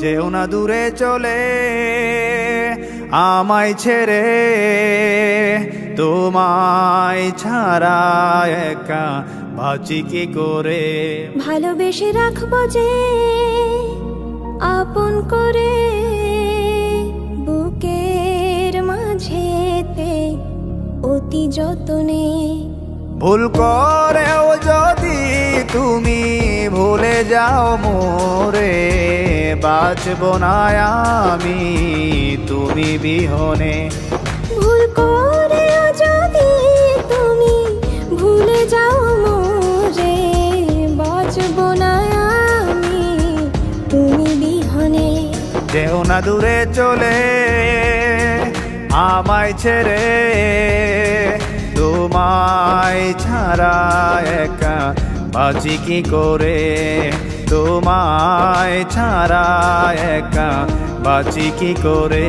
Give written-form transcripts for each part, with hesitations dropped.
যেও না দূরে চলে আমায় ছেড়ে, তোমায় ছাড়া একা বাঁচি কি করে। ভালোবেসে রাখবো যে আপন করে, বুকের মাঝেতে অতি যতনে। ভুল করেও যদি তুমি ভুলে যাও মোরে, বাঁচব না আমি তুমি বিহনে। ভুল করেও যদি তুমি ভুলে যাও মোরে, বাঁচব না আমি তুমি বিহনে। যেও না দূরে চলে আমায় ছেড়ে, তোমায় ছাড়া একা বাঁচি কি করে। তোমায় ছাড়া একা বাঁচি কি করে।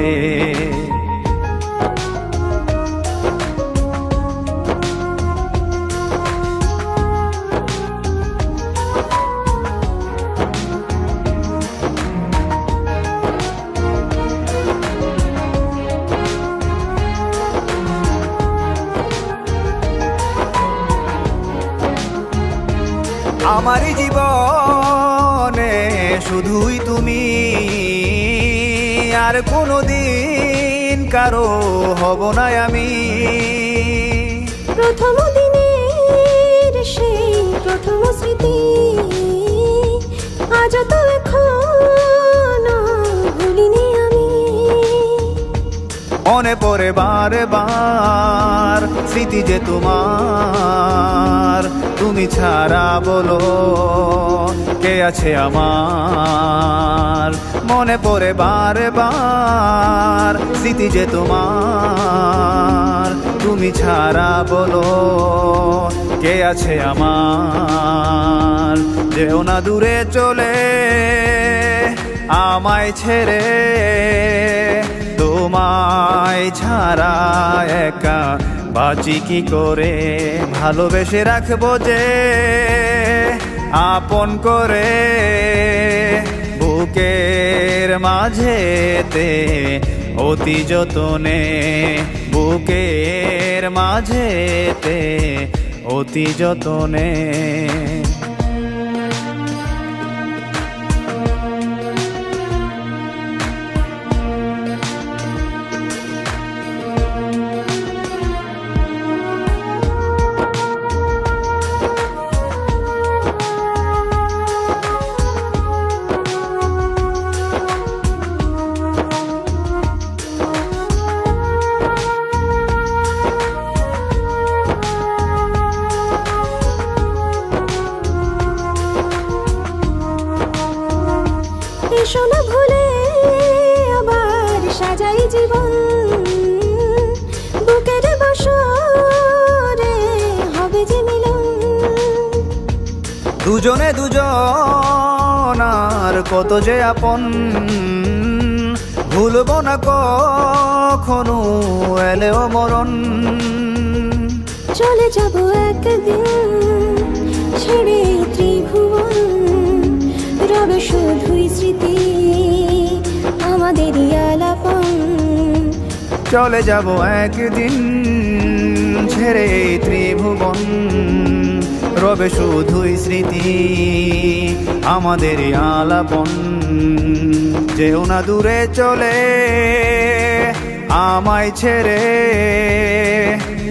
আমারই জীবনে শুধুই তুমি, আর কোনোদিন কারো হব না আমি। প্রথম দিনের সেই প্রথম স্মৃতি, আজ তো এখনো ভুলিনি আমি। মনে পড়ে বারে বার স্মৃতি যে তোমার, তুমি ছাড়া বলো কে আছে আমার। মনে পড়ে বারে বার স্মৃতি যে তোমার, তুমি ছাড়া বলো কে আছে আমার। যেও না দূরে চলে আমায় ছেড়ে, তোমায় ছাড়া একা বাঁচি কি করে। ভালোবেসে রাখবো যে আপন করে, বুকের মাঝেতে অতি যতনে। বুকের মাঝেতে অতি যতনে। এসো না ভুলে আবার সাজাই জীবন, বুকের বাসরে হবে যে মিলন। দুজনে দুজনার কত যে আপন, ভুলব না কখনো এলেও মরণ। চলে যাব একদিন ছেড়ে ত্রিভুবন, রবে শুধুই স্মৃতি আমাদেরই আলাপন। চলে যাব একদিন ছেড়ে ত্রিভুবন, রবে শুধুই স্মৃতি আমাদের আলাপন। যেও না দূরে চলে আমায় ছেড়ে,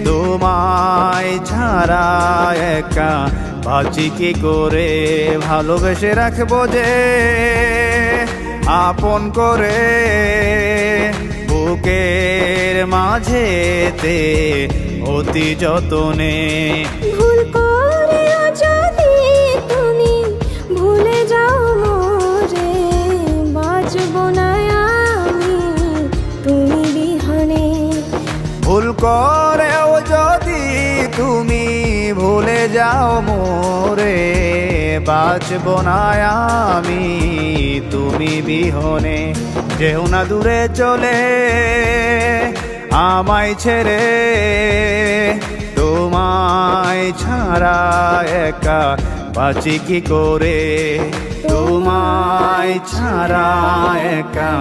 তোমায় ছাড়া একা বাঁচি কি করে। ভালোবেসে রাখবো যে আপন করে, বুকের মাঝেতে অতি যতনে। ভুল করে যদি তুমি ভুলে যাও মোরে, বাঁচব না আমি তুমি বিহনে। ভুল করেও যদি তুমি ভুলে যাও মোরে, বাঁচব না আমি তুমি বিহনে। যেও না দূরে চলে আমায় ছেড়ে, তোমায় ছাড়া একা বাঁচি কি করে, তোমায় ছাড়া একা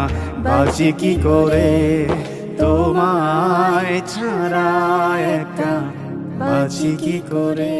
বাঁচি কি করে, তোমায় ছাড়া একা বাঁচি কি করে।